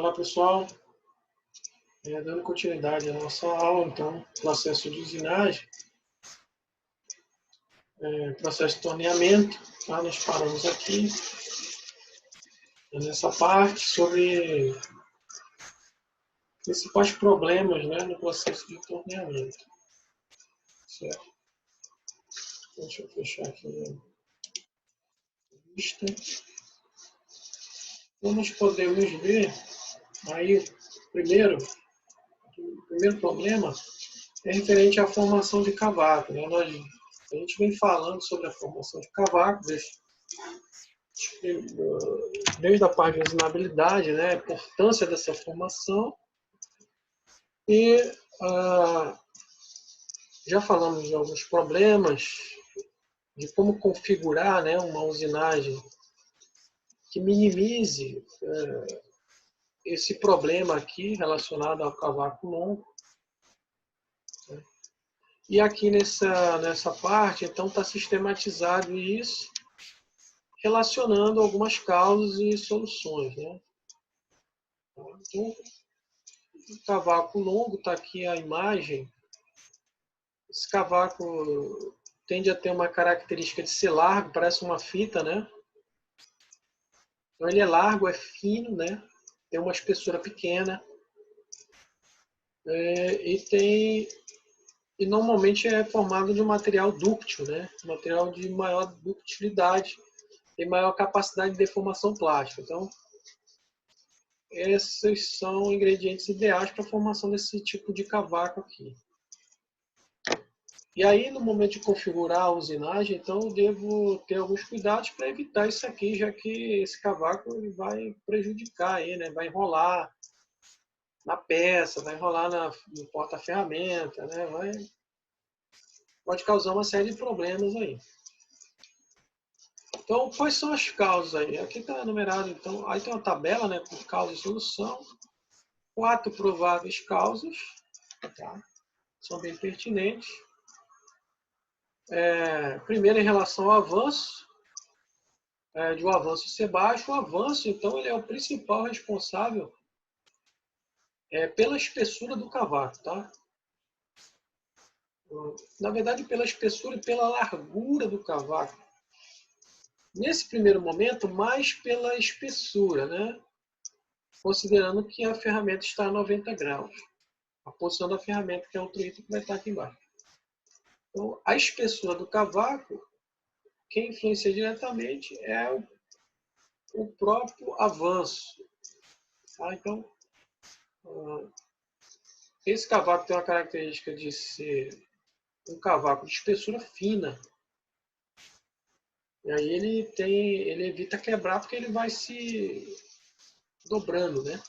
Olá pessoal, dando continuidade à nossa aula, então, processo de usinagem, processo de torneamento, tá? Nós paramos aqui nessa parte sobre principais problemas, né, no processo de torneamento, certo? Deixa eu fechar aqui a vista. Então, nós podemos ver aí, o primeiro problema é referente à formação de cavaco, né? A gente vem falando sobre a formação de cavaco desde a parte de usinabilidade, né, a importância dessa formação, e já falamos de alguns problemas de como configurar, né, uma usinagem que minimize esse problema aqui relacionado ao cavaco longo. E aqui nessa parte, então, está sistematizado isso, relacionando algumas causas e soluções, né? Então, o cavaco longo, está aqui a imagem. Esse cavaco tende a ter uma característica de ser largo, parece uma fita, né? Então ele é largo, é fino, né? Tem uma espessura pequena e normalmente é formado de um material dúctil, né? Material de maior ductilidade e maior capacidade de deformação plástica. Então, esses são ingredientes ideais para a formação desse tipo de cavaco aqui. E aí, no momento de configurar a usinagem, então eu devo ter alguns cuidados para evitar isso aqui, já que esse cavaco ele vai prejudicar, aí, né? Vai enrolar na peça, vai enrolar no porta-ferramenta, né? Pode causar uma série de problemas aí. Então, quais são as causas aí? Aqui está numerado, então, aí tem uma tabela, né, com causa e solução. 4 prováveis causas, tá? São bem pertinentes. Primeiro, em relação ao avanço, de um avanço ser baixo. O avanço, então, ele é o principal responsável pela espessura do cavaco, tá? Na verdade, pela espessura e pela largura do cavaco. Nesse primeiro momento, mais pela espessura, né? Considerando que a ferramenta está a 90 graus. A posição da ferramenta, que é outro item que vai estar aqui embaixo. Então, a espessura do cavaco, quem influencia diretamente é o próprio avanço. Tá? Então, esse cavaco tem uma característica de ser um cavaco de espessura fina. E aí ele evita quebrar porque ele vai se dobrando, né?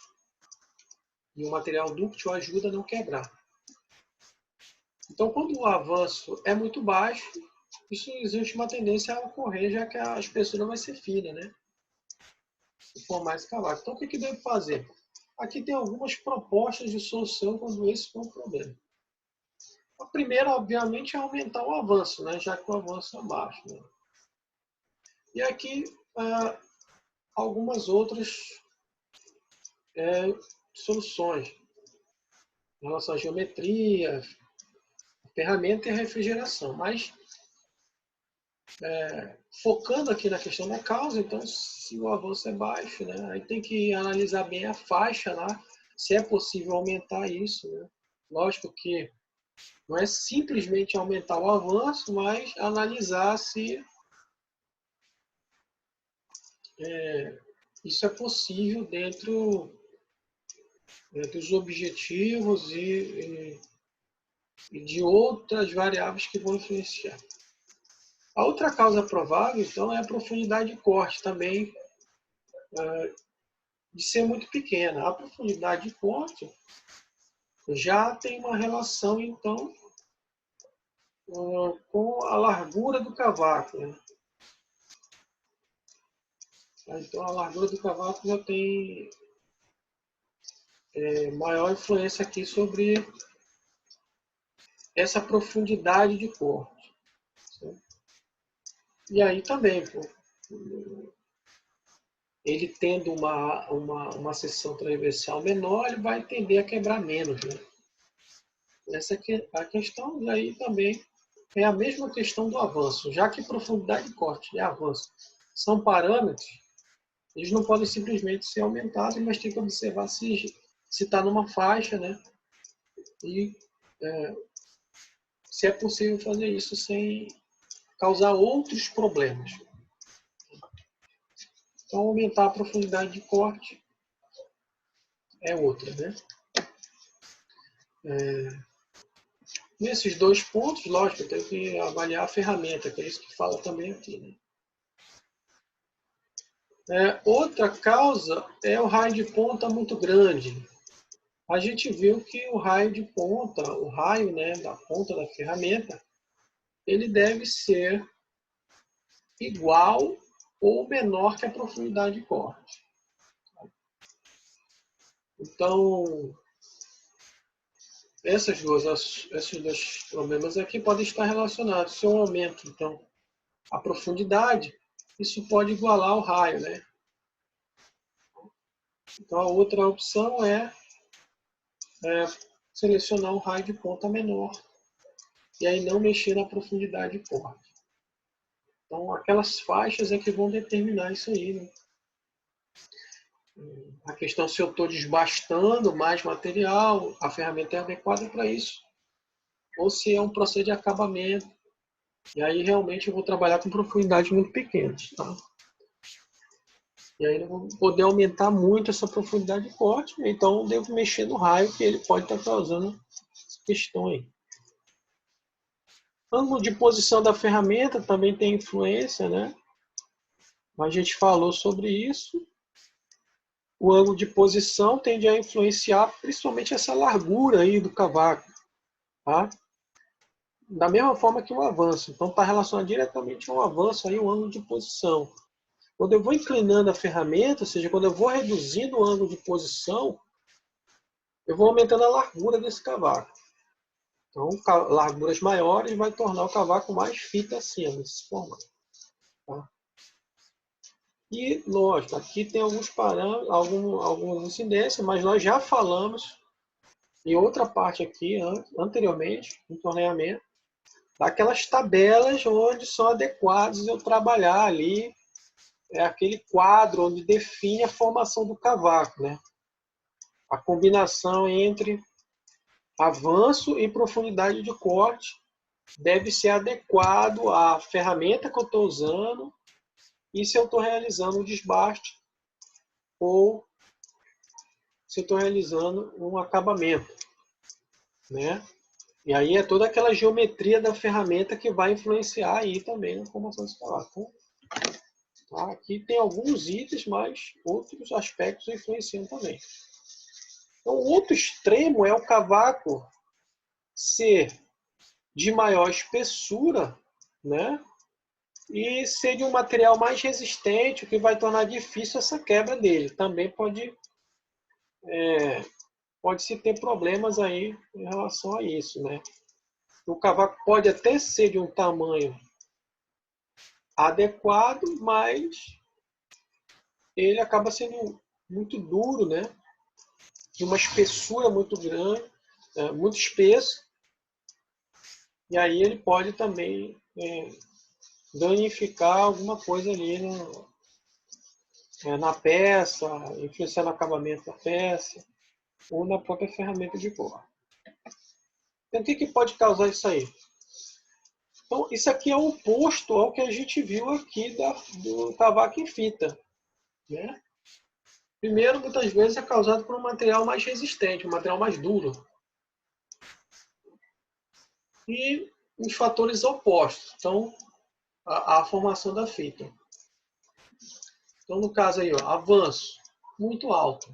E o material dúctil ajuda a não quebrar. Então, quando o avanço é muito baixo, isso existe uma tendência a ocorrer, já que a espessura vai ser fina, né? E formar esse cavaco. Então, o que devo fazer? Aqui tem algumas propostas de solução quando esse for um problema. A primeira, obviamente, é aumentar o avanço, né? Já que o avanço é baixo. Né? E aqui, algumas outras soluções em relação à geometria, ferramenta e refrigeração. Mas, focando aqui na questão da causa, então, se o avanço é baixo, né? Aí tem que analisar bem a faixa lá, se é possível aumentar isso. Né? Lógico que não é simplesmente aumentar o avanço, mas analisar se isso é possível dentro dos objetivos e de outras variáveis que vão influenciar. A outra causa provável, então, é a profundidade de corte, também de ser muito pequena. A profundidade de corte já tem uma relação, então, com a largura do cavaco. Né? Então, a largura do cavaco já tem maior influência aqui sobre essa profundidade de corte. Certo? E aí também, ele tendo uma seção transversal menor, ele vai tender a quebrar menos, né? Essa é a questão, e aí também é a mesma questão do avanço, já que profundidade de corte e avanço são parâmetros, eles não podem simplesmente ser aumentados, mas tem que observar se está numa faixa, né? E se é possível fazer isso sem causar outros problemas. Então, aumentar a profundidade de corte é outra, né? Nesses dois pontos, lógico, eu tenho que avaliar a ferramenta, que é isso que fala também aqui, né? Outra causa é o raio de ponta muito grande. A gente viu que o raio de ponta, o raio, né, da ponta da ferramenta, ele deve ser igual ou menor que a profundidade de corte. Então, esses dois problemas aqui podem estar relacionados. Se eu aumento, então, a profundidade, isso pode igualar o raio, né? Então, a outra opção é selecionar um raio de ponta menor e aí não mexer na profundidade de corte. Então, aquelas faixas é que vão determinar isso aí, né? A questão se eu estou desbastando mais material, a ferramenta é adequada para isso, ou se é um processo de acabamento, e aí realmente eu vou trabalhar com profundidades muito pequenas. Tá? E aí eu vou poder aumentar muito essa profundidade de corte, então eu devo mexer no raio que ele pode estar causando essa questão aí. O ângulo de posição da ferramenta também tem influência, né? A gente falou sobre isso. O ângulo de posição tende a influenciar principalmente essa largura aí do cavaco, tá? Da mesma forma que o avanço. Então está relacionado diretamente ao avanço aí o ângulo de posição. Quando eu vou inclinando a ferramenta, ou seja, quando eu vou reduzindo o ângulo de posição, eu vou aumentando a largura desse cavaco. Então, larguras maiores vai tornar o cavaco mais fita acima desse formato. Tá? E, lógico, aqui tem alguns parâmetros, algumas incidências, mas nós já falamos em outra parte aqui, anteriormente, no torneamento, daquelas tabelas onde são adequados eu trabalhar ali, aquele quadro onde define a formação do cavaco, né? A combinação entre avanço e profundidade de corte deve ser adequado à ferramenta que eu estou usando e se eu estou realizando um desbaste ou se eu estou realizando um acabamento, né? E aí é toda aquela geometria da ferramenta que vai influenciar aí também na formação desse cavaco. Tá? Aqui tem alguns itens, mas outros aspectos influenciam também. Então, o outro extremo é o cavaco ser de maior espessura, né? E ser de um material mais resistente, o que vai tornar difícil essa quebra dele. Também pode-se ter problemas aí em relação a isso, né? O cavaco pode até ser de um tamanho adequado, mas ele acaba sendo muito duro, né? De uma espessura muito grande, muito espesso, e aí ele pode também danificar alguma coisa ali na peça, influenciar no acabamento da peça, ou na própria ferramenta de corte. Então, o que pode causar isso aí? Então, isso aqui é o oposto ao que a gente viu aqui do cavaco em fita, né? Primeiro, muitas vezes é causado por um material mais resistente, um material mais duro. E os fatores opostos, então, a formação da fita. Então, no caso aí, ó, avanço, muito alto.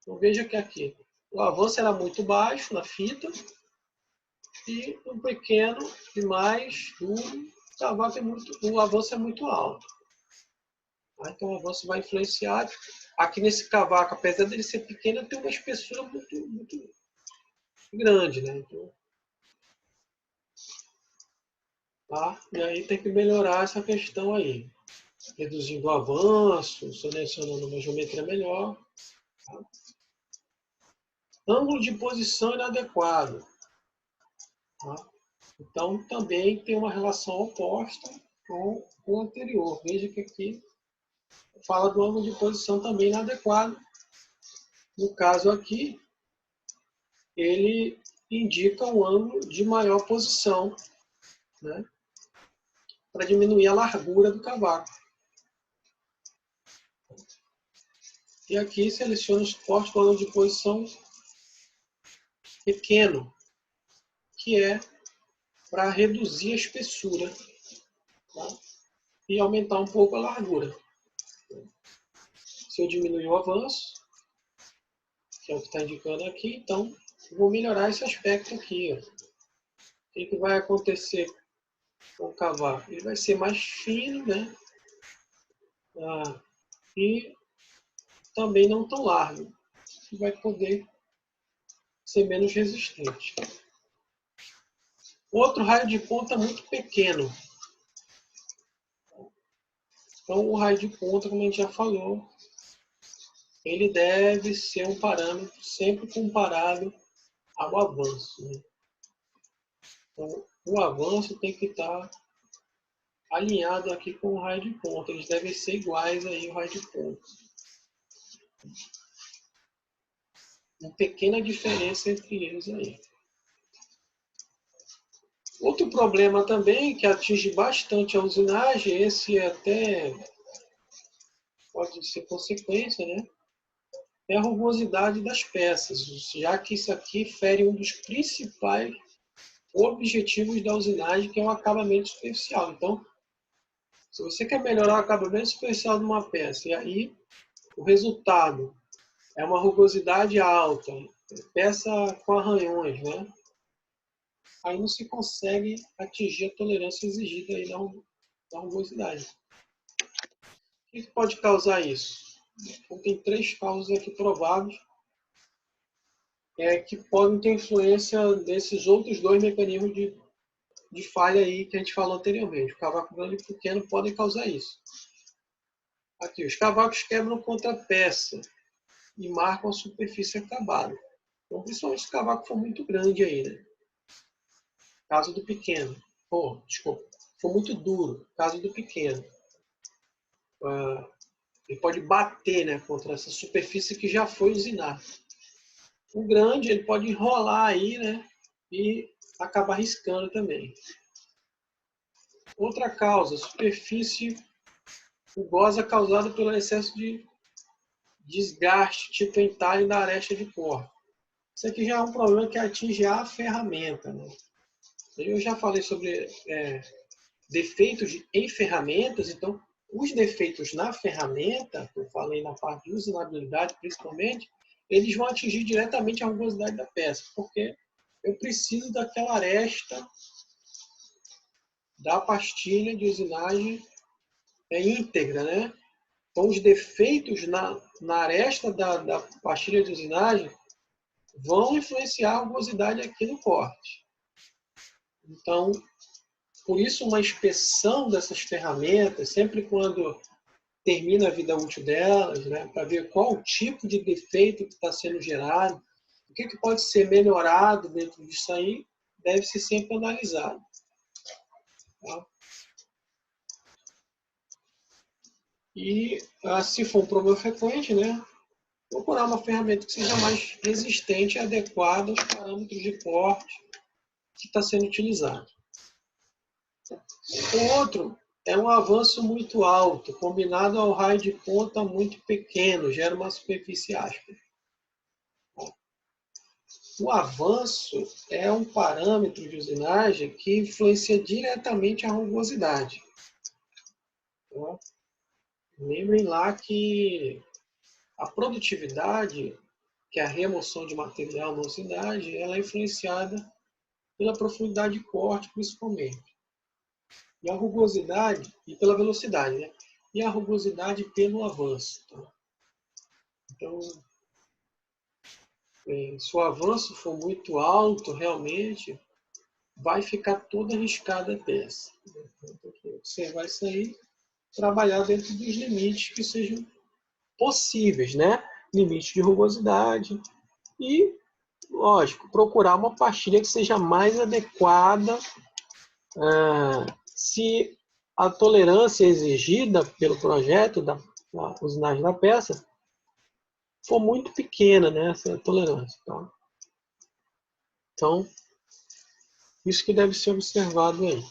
Então, veja que aqui, o avanço era muito baixo na fita e um pequeno e mais duro, o avanço é muito alto. Então, o avanço vai influenciar. Aqui nesse cavaco, apesar dele ser pequeno, tem uma espessura muito, muito grande, né? Então, tá? E aí tem que melhorar essa questão aí. reduzindo o avanço, selecionando uma geometria melhor. Tá? Ângulo de posição inadequado. Tá? Então, também tem uma relação oposta com o anterior. Veja que aqui fala do ângulo de posição também inadequado. No caso aqui, ele indica um ângulo de maior posição, né, para diminuir a largura do cavaco. E aqui seleciona o suporte com ângulo de posição pequeno, que é para reduzir a espessura, tá? E aumentar um pouco a largura. Se eu diminuir o avanço, que é o que está indicando aqui, então eu vou melhorar esse aspecto aqui. Ó. O que vai acontecer com o cavaco? Ele vai ser mais fino, né? E também não tão largo. E vai poder ser menos resistente. Outro raio de ponta muito pequeno. Então, o raio de ponta, como a gente já falou, ele deve ser um parâmetro sempre comparado ao avanço. Né? Então, o avanço tem que estar alinhado aqui com o raio de ponta. Eles devem ser iguais aí, o raio de ponta. Uma pequena diferença entre eles aí. Outro problema também que atinge bastante a usinagem, esse até pode ser consequência, né? É a rugosidade das peças, já que isso aqui fere um dos principais objetivos da usinagem, que é o acabamento superficial. Então, se você quer melhorar o acabamento superficial de uma peça, e aí o resultado é uma rugosidade alta, peça com arranhões, né? Aí não se consegue atingir a tolerância exigida aí da rugosidade. O que pode causar isso? Então, tem 3 causas aqui prováveis que podem ter influência desses outros 2 mecanismos de falha aí que a gente falou anteriormente. O cavaco grande e pequeno podem causar isso. Aqui, os cavacos quebram contra a peça e marcam a superfície acabada. Então, principalmente se o cavaco for muito grande aí, né? Caso do pequeno. Desculpa. For muito duro. Caso do pequeno. Ele pode bater, né, contra essa superfície que já foi usinada. O grande, ele pode enrolar aí, né, e acabar riscando também. Outra causa, superfície rugosa causada pelo excesso de desgaste, tipo entalhe da aresta de corte. Isso aqui já é um problema que atinge a ferramenta. Né? Eu já falei sobre defeitos em ferramentas, então os defeitos na ferramenta, que eu falei na parte de usinabilidade principalmente, eles vão atingir diretamente a rugosidade da peça, porque eu preciso daquela aresta da pastilha de usinagem íntegra, né? Então, os defeitos na aresta da pastilha de usinagem vão influenciar a rugosidade aqui no corte. Então, por isso, uma inspeção dessas ferramentas, sempre quando termina a vida útil delas, né, para ver qual o tipo de defeito que está sendo gerado, o que pode ser melhorado dentro disso aí, deve ser sempre analisado. Tá? E, se for um problema frequente, né, procurar uma ferramenta que seja mais resistente e adequada aos parâmetros de corte que está sendo utilizado. O outro é um avanço muito alto, combinado ao raio de ponta muito pequeno, gera uma superfície áspera. O avanço é um parâmetro de usinagem que influencia diretamente a rugosidade. Então, lembrem lá que a produtividade, que é a remoção de material na usinagem, ela é influenciada pela profundidade de corte, principalmente. E a rugosidade, e pela velocidade, né? E a rugosidade pelo avanço. Tá? Então, se o avanço for muito alto, realmente, vai ficar toda arriscada a peça. Então, tem que observar isso aí. trabalhar dentro dos limites que sejam possíveis, né? Limite de rugosidade e, lógico, procurar uma pastilha que seja mais adequada se a tolerância exigida pelo projeto da usinagem da peça for muito pequena, né, essa tolerância. Tá? Então, isso que deve ser observado aí.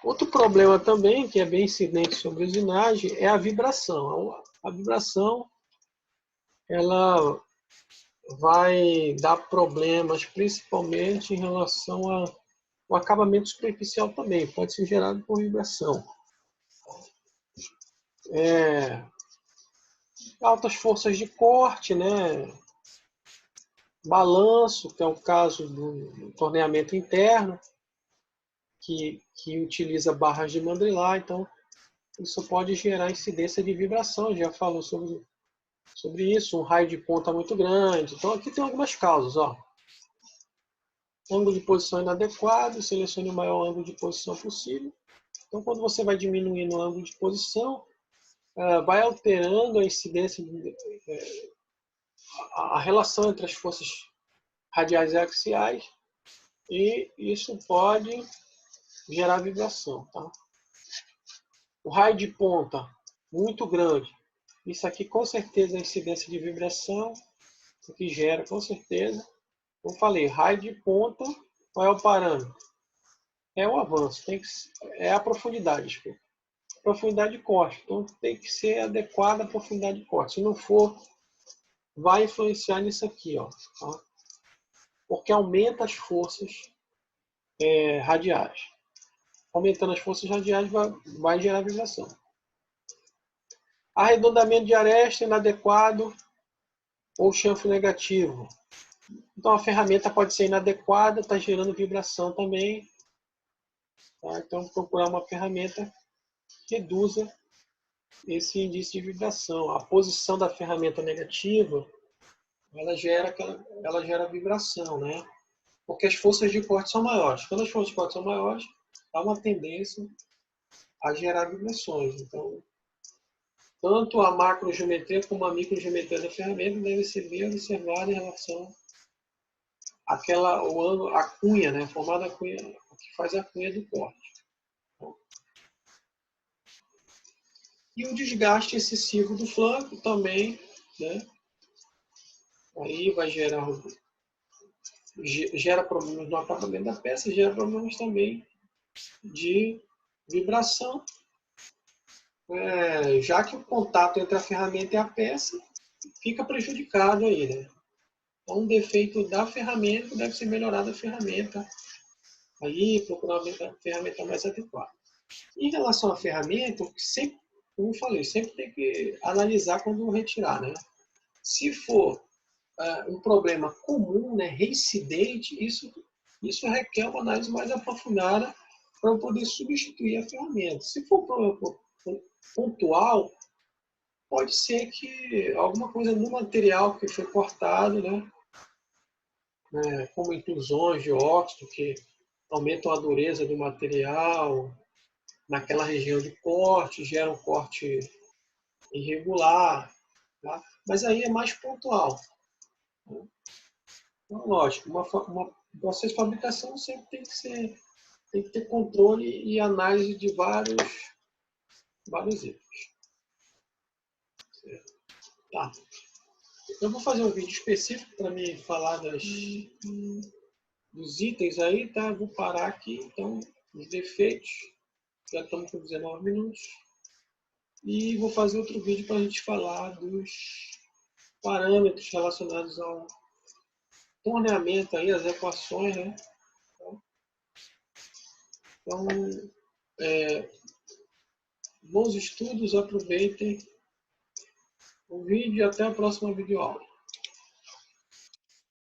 Outro problema também, que é bem incidente sobre a usinagem, é a vibração. A vibração, ela vai dar problemas, principalmente em relação ao acabamento superficial também. Pode ser gerado por vibração. Altas forças de corte, né? Balanço, que é o caso do torneamento interno, que utiliza barras de mandrilar. Então, isso pode gerar incidência de vibração. Já falou sobre isso, um raio de ponta muito grande. Então, aqui tem algumas causas. Ó. Ângulo de posição inadequado, selecione o maior ângulo de posição possível. Então, quando você vai diminuindo o ângulo de posição, vai alterando a incidência, a relação entre as forças radiais e axiais, e isso pode gerar vibração. Tá? O raio de ponta muito grande, isso aqui com certeza é incidência de vibração, o que gera com certeza. Como falei, raio de ponta, qual é o parâmetro? É o avanço, é a profundidade, desculpa. Profundidade de corte, então tem que ser adequada a profundidade de corte. Se não for, vai influenciar nisso aqui, ó, tá? Porque aumenta as forças radiais. Aumentando as forças radiais vai gerar vibração. Arredondamento de aresta inadequado ou chanfre negativo. Então a ferramenta pode ser inadequada, está gerando vibração também. Tá? Então procurar uma ferramenta que reduza esse índice de vibração. A posição da ferramenta negativa, ela gera vibração, né? Porque as forças de corte são maiores. Quando as forças de corte são maiores, há uma tendência a gerar vibrações. Então, tanto a macrogeometria como a microgeometria da ferramenta deve ser bem observada em relação a cunha, né? Formada a cunha, o que faz a cunha do corte. E o desgaste excessivo do flanco também, né? Aí vai gera problemas no acabamento da peça, gera problemas também de vibração, já que o contato entre a ferramenta e a peça fica prejudicado aí, né? Então, um defeito da ferramenta deve ser melhorada a ferramenta, aí procurar uma ferramenta mais adequada. Em relação à ferramenta, sempre, como eu falei, sempre tem que analisar quando retirar, né? Se for um problema comum, né, reincidente, isso requer uma análise mais aprofundada para poder substituir a ferramenta. Se for um problema pontual, pode ser que alguma coisa no material que foi cortado, né, como inclusões de óxido que aumentam a dureza do material naquela região de corte, geram um corte irregular, tá? Mas aí é mais pontual. Então, lógico, um processo de fabricação sempre tem que ter controle e análise de vários itens. Certo? Tá. Eu vou fazer um vídeo específico para me falar dos itens aí, tá? Vou parar aqui, então, os defeitos. Já estamos com 19 minutos. E vou fazer outro vídeo para a gente falar dos parâmetros relacionados ao torneamento, aí, as equações, né? Então, bons estudos, aproveitem o vídeo e até a próxima videoaula.